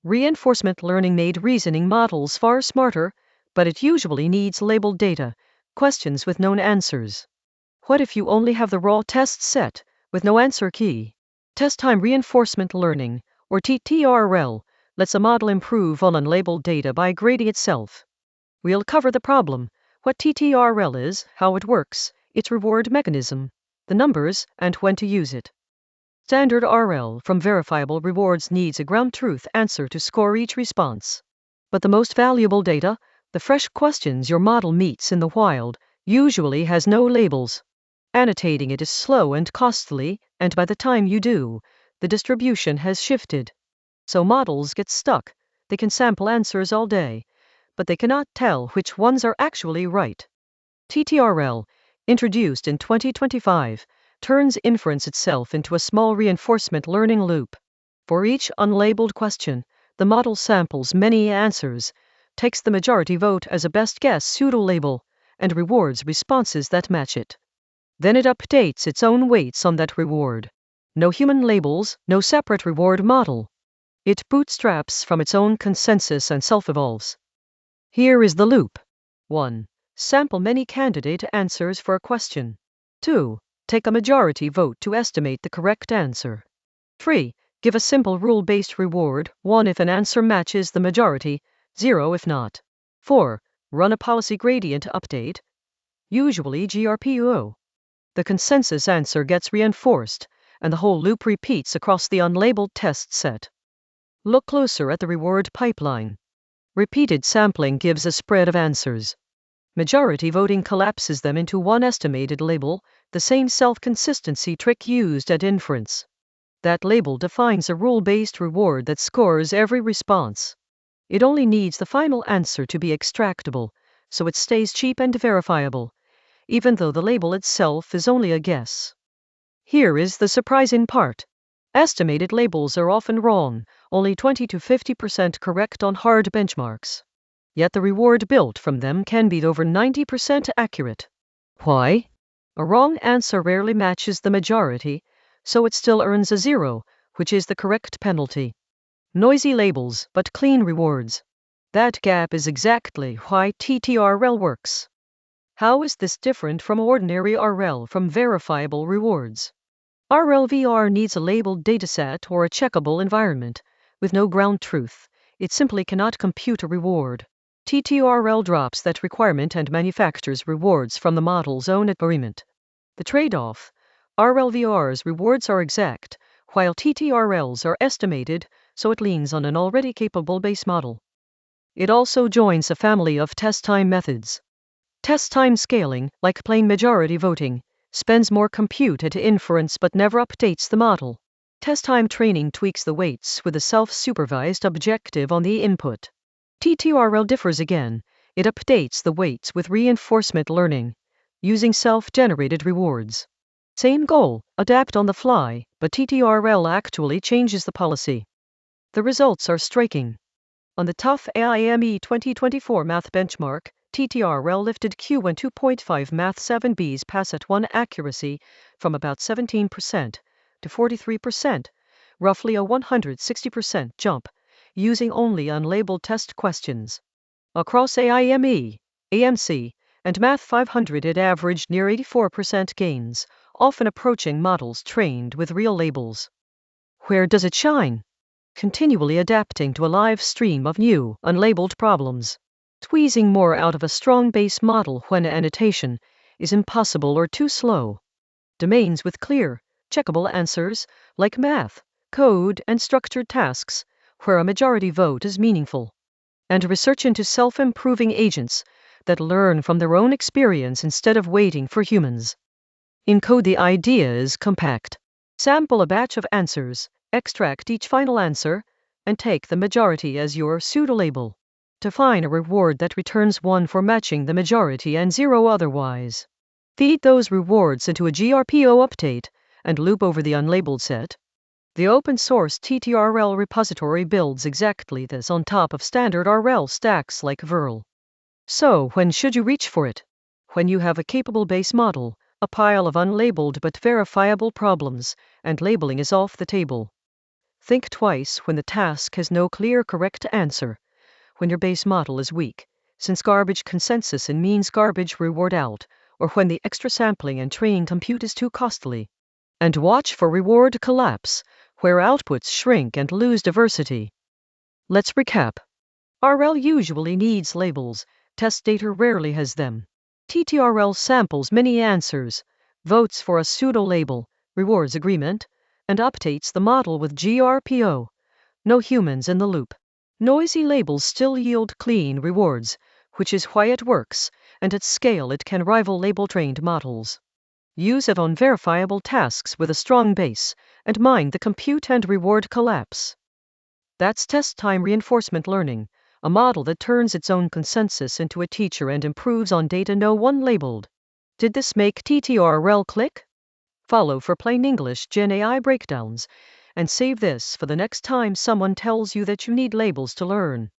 Reinforcement learning made reasoning models far smarter, but it usually needs labeled data, questions with known answers. What if you only have the raw test set, with no answer key? Test time reinforcement learning, or TTRL, lets a model improve on unlabeled data by grading itself. We'll cover the problem, what TTRL is, how it works, its reward mechanism, the numbers, and when to use it. Standard RL from verifiable rewards needs a ground truth answer to score each response. But the most valuable data, the fresh questions your model meets in the wild, usually has no labels. Annotating it is slow and costly, and by the time you do, the distribution has shifted. So models get stuck. They can sample answers all day, but they cannot tell which ones are actually right. TTRL, introduced in 2025, turns inference itself into a small reinforcement learning loop. For each unlabeled question, the model samples many answers, takes the majority vote as a best guess pseudo-label, and rewards responses that match it. Then it updates its own weights on that reward. No human labels, no separate reward model. It bootstraps from its own consensus and self-evolves. Here is the loop. 1. Sample many candidate answers for a question. 2. Take a majority vote to estimate the correct answer. 3. Give a simple rule-based reward, 1 if an answer matches the majority, 0 if not. 4. Run a policy gradient update, usually GRPO. The consensus answer gets reinforced, and the whole loop repeats across the unlabeled test set. Look closer at the reward pipeline. Repeated sampling gives a spread of answers. Majority voting collapses them into one estimated label, the same self-consistency trick used at inference. That label defines a rule-based reward that scores every response. It only needs the final answer to be extractable, so it stays cheap and verifiable, even though the label itself is only a guess. Here is the surprising part. Estimated labels are often wrong, only 20 to 50% correct on hard benchmarks. Yet the reward built from them can be over 90% accurate. Why? A wrong answer rarely matches the majority, so it still earns a 0, which is the correct penalty. Noisy labels, but clean rewards. That gap is exactly why TTRL works. How is this different from ordinary RL from verifiable rewards? RLVR needs a labeled dataset or a checkable environment. With no ground truth, it simply cannot compute a reward. TTRL drops that requirement and manufactures rewards from the model's own agreement. The trade-off: RLVR's rewards are exact, while TTRL's are estimated, so it leans on an already capable base model. It also joins a family of test time methods. Test time scaling, like plain majority voting, spends more compute at inference but never updates the model. Test time training tweaks the weights with a self-supervised objective on the input. TTRL differs again. It updates the weights with reinforcement learning, using self-generated rewards. Same goal, adapt on the fly, but TTRL actually changes the policy. The results are striking. On the TUF AIME 2024 math benchmark, TTRL lifted Q1 2.5 Math 7B's pass at 1 accuracy from about 17% to 43%, roughly a 160% jump, using only unlabeled test questions. Across AIME, AMC, and Math 500 it averaged near 84% gains, often approaching models trained with real labels. Where does it shine? Continually adapting to a live stream of new, unlabeled problems. Squeezing more out of a strong base model when annotation is impossible or too slow. Domains with clear, checkable answers, like math, code, and structured tasks, where a majority vote is meaningful. And research into self-improving agents that learn from their own experience instead of waiting for humans. Encode the ideas compact. Sample a batch of answers, extract each final answer, and take the majority as your pseudo-label. Define a reward that returns 1 for matching the majority and 0 otherwise. Feed those rewards into a GRPO update, and loop over the unlabeled set. The open-source TTRL repository builds exactly this on top of standard RL stacks like VRL. So when should you reach for it? When you have a capable base model, a pile of unlabeled but verifiable problems, and labeling is off the table. Think twice when the task has no clear correct answer, when your base model is weak, since garbage consensus in means garbage reward out, or when the extra sampling and training compute is too costly. And watch for reward collapse, where outputs shrink and lose diversity. Let's recap. RL usually needs labels, test data rarely has them. TTRL samples many answers, votes for a pseudo-label, rewards agreement, and updates the model with GRPO. No humans in the loop. Noisy labels still yield clean rewards, which is why it works, and at scale it can rival label-trained models. Use it on verifiable tasks with a strong base, and mind the compute and reward collapse. That's test-time reinforcement learning, a model that turns its own consensus into a teacher and improves on data no one labeled. Did this make TTRL click? Follow for plain English GenAI breakdowns, and save this for the next time someone tells you that you need labels to learn.